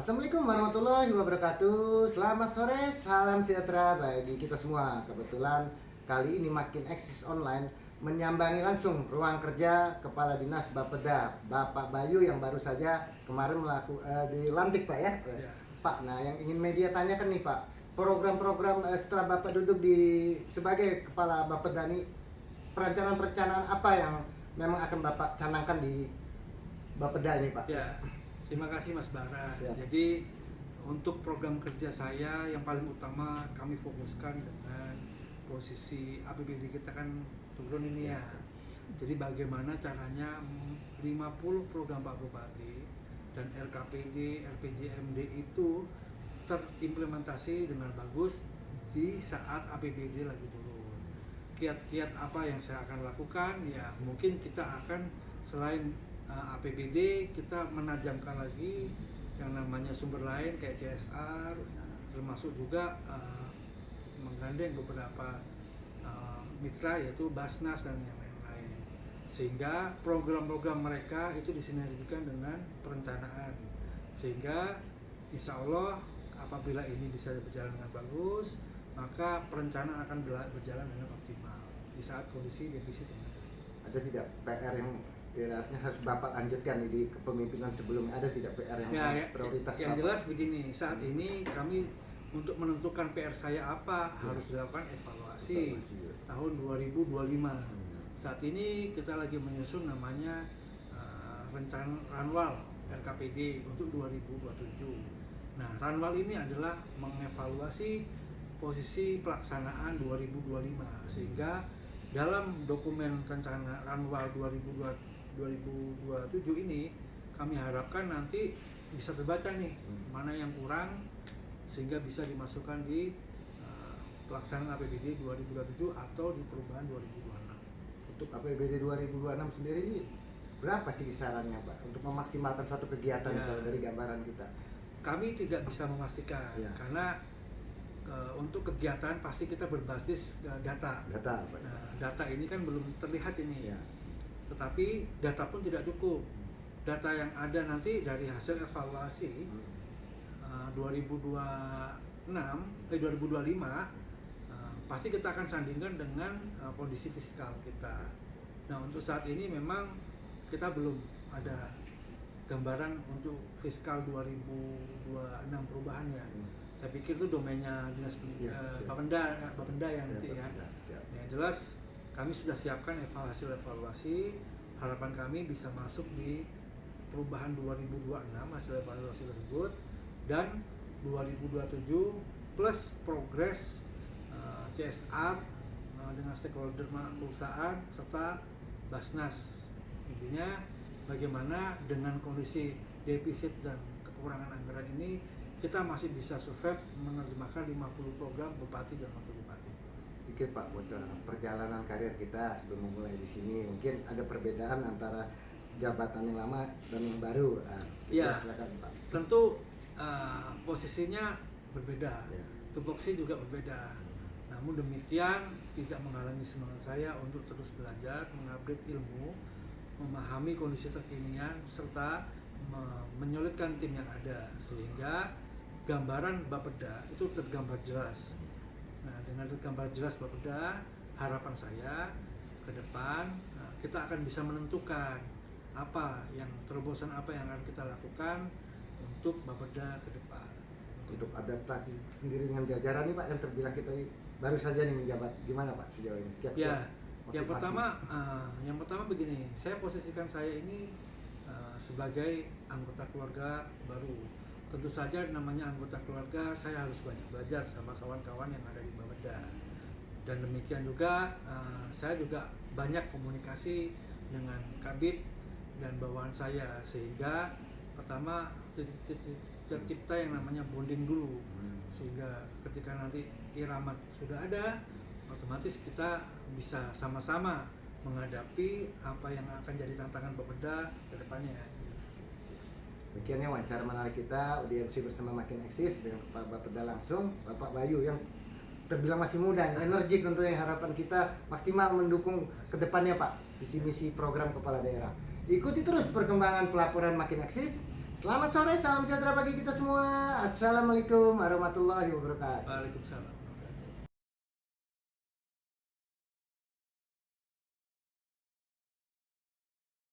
Assalamualaikum warahmatullahi wabarakatuh. Selamat sore, salam sejahtera bagi kita semua. Kebetulan kali ini Makin Eksis Online menyambangi langsung ruang kerja Kepala Dinas Bapeda, Bapak Bayu yang baru saja kemarin dilantik Pak ya. Pak, nah yang ingin media tanyakan nih Pak, program-program setelah Bapak duduk sebagai Kepala Bapeda nih, perencanaan-perencanaan apa yang memang akan Bapak canangkan di Bapeda ini Pak? Ya, terima kasih Mas Bara. Siap. Jadi untuk program kerja saya yang paling utama kami fokuskan dengan posisi APBD kita kan turun ini ya. Jadi bagaimana caranya 50 program Pak Bupati dan RKPD, RPJMD itu terimplementasi dengan bagus di saat APBD lagi turun. Kiat-kiat apa yang saya akan lakukan? Ya mungkin kita akan selain APBD kita menajamkan lagi yang namanya sumber lain kayak CSR, termasuk juga menggandeng beberapa mitra yaitu Basnas dan yang lain-lain, sehingga program-program mereka itu disinergikan dengan perencanaan, sehingga insya Allah apabila ini bisa berjalan dengan bagus maka perencanaan akan berjalan dengan optimal di saat kondisi defisit ini. Ada tidak PR yang artinya harus Bapak lanjutkan di kepemimpinan sebelumnya, ada tidak PR yang prioritas? Yang jelas begini, saat ini kami untuk menentukan PR saya apa harus dilakukan evaluasi tahun 2025. Saat ini kita lagi menyusun namanya rencana Ranwal RKPD untuk 2027. Nah, Ranwal ini adalah mengevaluasi posisi pelaksanaan 2025, sehingga dalam dokumen rencana Ranwal 2027 ini kami harapkan nanti bisa terbaca nih mana yang kurang sehingga bisa dimasukkan di pelaksanaan APBD 2027 atau di perubahan 2026. Untuk APBD 2026 sendiri ini berapa sih kisarannya Pak untuk memaksimalkan suatu kegiatan kalau dari gambaran kita? Kami tidak bisa memastikan karena untuk kegiatan pasti kita berbasis data. Nah, data ini kan belum terlihat ini. Tetapi data pun tidak cukup. Data yang ada nanti dari hasil evaluasi 2025 pasti kita akan sandingkan dengan kondisi fiskal kita. Nah, untuk saat ini memang kita belum ada gambaran untuk fiskal 2026 perubahannya. Saya pikir itu domainnya dinas Bapenda yang nanti ya. Yang jelas kami sudah siapkan evaluasi. Harapan kami bisa masuk di perubahan 2026 hasil evaluasi tersebut, dan 2027 plus progres CSR dengan stakeholder perusahaan serta Basnas. Intinya bagaimana dengan kondisi defisit dan kekurangan anggaran ini kita masih bisa survive menerjemahkan 50 program bupati dan wakil bupati. Sedikit Pak, buat perjalanan karir kita sebelum memulai di sini, mungkin ada perbedaan antara jabatan yang lama dan yang baru. Silakan Pak. Tentu posisinya berbeda, tupoksi juga berbeda. Namun demikian tidak menghalangi semangat saya untuk terus belajar, mengupdate ilmu, memahami kondisi terkinian serta menyulitkan tim yang ada sehingga gambaran Bapeda itu tergambar jelas. Nah, dengan tergambar jelas Bapeda, harapan saya ke depan kita akan bisa menentukan terobosan apa yang akan kita lakukan untuk Bapeda ke depan. Untuk adaptasi sendiri dengan jajaran nih Pak, yang terbilang kita baru saja nih menjabat, gimana Pak sejauh ini? Yang pertama begini, saya posisikan saya ini sebagai anggota keluarga baru. Tentu saja namanya anggota keluarga, saya harus banyak belajar sama kawan-kawan yang ada di Bapeda. Dan demikian juga saya juga banyak komunikasi dengan Kabid dan bawahan saya, sehingga pertama tercipta yang namanya bonding dulu, sehingga ketika nanti irama sudah ada, otomatis kita bisa sama-sama menghadapi apa yang akan jadi tantangan Bapeda ke depannya. Demikian ya wawancara menarik kita, audiensi bersama Makin Eksis dengan Kepala Bapeda langsung, Bapak Bayu yang terbilang masih muda, energik tentunya. Harapan kita maksimal mendukung ke depannya Pak, visi misi program kepala daerah. Ikuti terus perkembangan pelaporan Makin Eksis. Selamat sore, salam sejahtera bagi kita semua. Assalamualaikum warahmatullahi wabarakatuh. Waalaikumsalam.